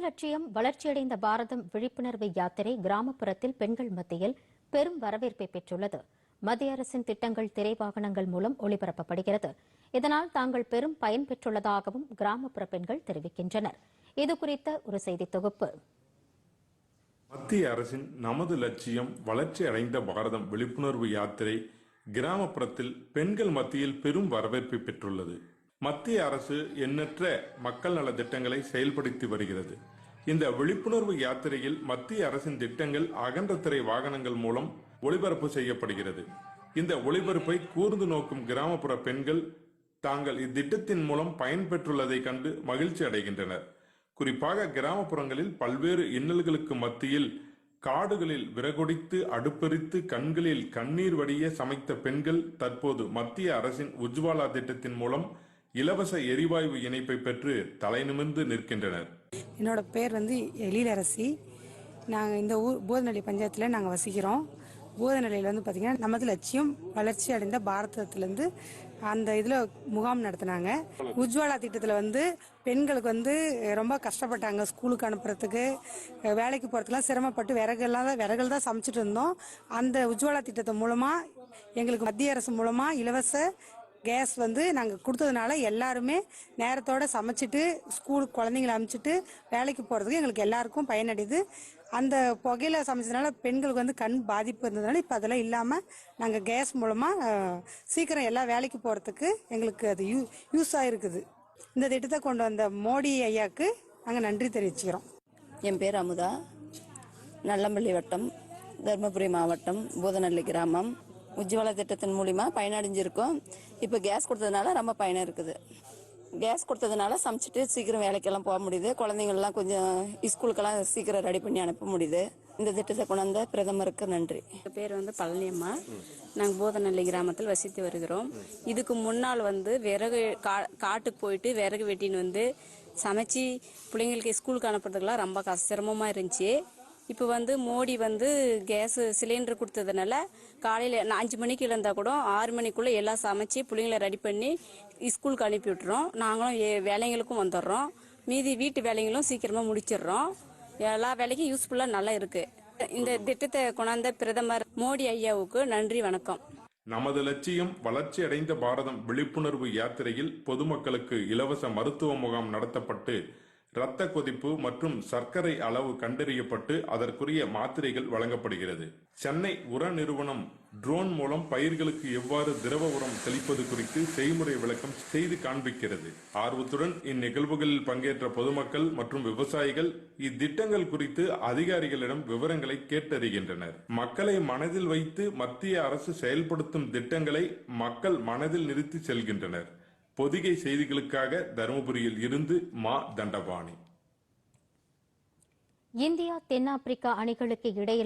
லட்சியம் வளர்ச்சியடைந்த பாரதம் விழிப்புணர்வு யாத்திரை கிராமப்புறத்தில் பெண்கள் மத்தியில் பெரும் வரவேற்பை பெற்றுள்ளது. மத்திய அரசின் திட்டங்கள் திரைவாகனங்கள் மூலம் ஒளிபரப்பப்படுகிறது. இதனால் தாங்கள் பெரும் பயன் பெற்றுள்ளதாகவும் கிராமப்புற பெண்கள் தெரிவிக்கின்றனர். இதுகுறித்த ஒரு செய்தி தொகுப்பு. மத்திய அரசின் நமது லட்சியம் வளர்ச்சி அடைந்த பாரதம் விழிப்புணர்வு யாத்திரை கிராமப்புறத்தில் பெண்கள் மத்தியில் பெரும் வரவேற்பை பெற்றுள்ளது. மத்திய அரசு எண்ணற்ற மக்கள் நல திட்டங்களை செயல்படுத்தி வருகிறது. இந்த விழிப்புணர்வு யாத்திரையில் மத்திய அரசின் திட்டங்கள் அகன்ற திரை வாகனங்கள் மூலம் ஒளிபரப்பு செய்யப்படுகிறது. இந்த ஒளிபரப்பை கூர்ந்து நோக்கும் கிராமப்புற பெண்கள் தாங்கள் இத்திட்டத்தின் மூலம் பயன்பெற்றுள்ளதை கண்டு மகிழ்ச்சி அடைகின்றனர். குறிப்பாக கிராமப்புறங்களில் பல்வேறு இன்னல்களுக்கு மத்தியில் காடுகளில் விறகொடித்து அடுப்பெரித்து கண்களில் கண்ணீர் வடிய சமைத்த பெண்கள் தற்போது மத்திய அரசின் உஜ்வாலா திட்டத்தின் மூலம் இலவச எரிவாயு இணைப்பை பெற்று தலைநிமிர்ந்து நிற்கின்றனர். என்னோட பேர் எழிலரசி. நாங்கள் இந்த ஊர் போதநல்லி பஞ்சாயத்தில் நாங்கள் வசிக்கிறோம். போதநல்லியில் பார்த்தீங்கன்னா நமது லட்சியம் வளர்ச்சி அடைந்த பாரதத்திலேருந்து அந்த இதில் முகாம் நடத்தினாங்க. உஜ்வாலா திட்டத்தில் பெண்களுக்கு ரொம்ப கஷ்டப்பட்டாங்க. ஸ்கூலுக்கு அனுப்புறதுக்கு வேலைக்கு போகிறதுக்குலாம் சிரமப்பட்டு விறகுகள் தான் சமைச்சிட்டு இருந்தோம். அந்த உஜ்வாலா திட்டத்தின் மூலமாக எங்களுக்கு மத்திய அரசு மூலமாக இலவச கேஸ் நாங்கள் கொடுத்ததுனால எல்லாருமே நேரத்தோட சமைச்சிட்டு ஸ்கூலுக்கு குழந்தைங்களை அனுப்பிச்சிட்டு வேலைக்கு போகிறதுக்கு எங்களுக்கு எல்லாருக்கும் பயனடையுது. அந்த புகையில சமைச்சதுனால பெண்களுக்கு கண் பாதிப்பு இருந்ததுனால இப்போ அதெல்லாம் இல்லாமல் நாங்கள் கேஸ் மூலமாக சீக்கிரம் எல்லா வேலைக்கு போகிறதுக்கு எங்களுக்கு அது யூஸ் ஆகிருக்குது. இந்த திட்டத்தை கொண்டு வந்த மோடி ஐயாவுக்கு நாங்கள் நன்றி தெரிவிச்சுக்கிறோம். என் பேர் அமுதா. நல்லம்பள்ளி வட்டம், தர்மபுரி மாவட்டம், போதநல்லி கிராமம். உஜ்வாலா திட்டத்தின் மூலிமா பயனடைஞ்சிருக்கோம். இப்போ கேஸ் கொடுத்ததுனால ரொம்ப பயணம் இருக்குது. கேஸ் கொடுத்ததுனால சமைச்சிட்டு சீக்கிரம் வேலைக்கெல்லாம் போக முடியுது. குழந்தைங்கள்லாம் கொஞ்சம் ஸ்கூலுக்கெல்லாம் சீக்கிரம் ரெடி பண்ணி அனுப்ப முடியுது. இந்த திட்டத்தை கொண்டு வந்த பிரதமருக்கு நன்றி. என் பேர் பழனியம்மா. நாங்கள் போதநல்லி கிராமத்தில் வசித்து வருகிறோம். இதுக்கு முன்னால் விறகு காட்டுக்கு போயிட்டு விறகு வெட்டின்னு சமைச்சு பிள்ளைங்களுக்கு ஸ்கூலுக்கு அனுப்புறதுக்கெல்லாம் ரொம்ப சிரமமாக இருந்துச்சு. இப்போ மோடி கேஸ் சிலிண்டர் கொடுத்ததுனால காலையில் 5 மணிக்கு இருந்தால் கூட 6 மணிக்குள்ளே எல்லாம் சமைச்சு பிள்ளைங்களை ரெடி பண்ணி ஸ்கூலுக்கு அனுப்பி விட்டுறோம். நாங்களும் வேலைங்களுக்கும் வந்துடுறோம். மீதி வீட்டு வேலைங்களும் சீக்கிரமாக முடிச்சிடுறோம். எல்லா வேலைக்கும் யூஸ்ஃபுல்லாக நல்லா இருக்குது. இந்த திட்டத்தை கொண்டாந்த பிரதமர் மோடி ஐயாவுக்கு நன்றி, வணக்கம். நமது லட்சியம் வளர்ச்சி அடைந்த பாரதம் விழிப்புணர்வு யாத்திரையில் பொதுமக்களுக்கு இலவச மருத்துவ முகாம் நடத்தப்பட்டு இரத்த கொதிப்பு மற்றும் சர்க்கரை அளவு கண்டறியப்பட்டு அதற்குரிய மாத்திரைகள் வழங்கப்படுகிறது. சென்னை உர நிறுவனம் ட்ரோன் மூலம் பயிர்களுக்கு எவ்வாறு திரவ உரம் தெளிப்பது குறித்து செய்முறை விளக்கம் செய்து காண்பிக்கிறது. ஆர்வத்துடன் இந்நிகழ்வுகளில் பங்கேற்ற பொதுமக்கள் மற்றும் விவசாயிகள் இத்திட்டங்கள் குறித்து அதிகாரிகளிடம் விவரங்களை கேட்டறிகின்றனர். மக்களை மனதில் வைத்து மத்திய அரசு செயல்படுத்தும் திட்டங்களை மக்கள் மனதில் நிறுத்தி செல்கின்றனர். பொதிகை செய்திகளுக்காக தருமபுரியில் இருந்து மா தண்டபாணி. இந்தியா தென்னாப்பிரிக்கா அணிகளுக்கு இடையில்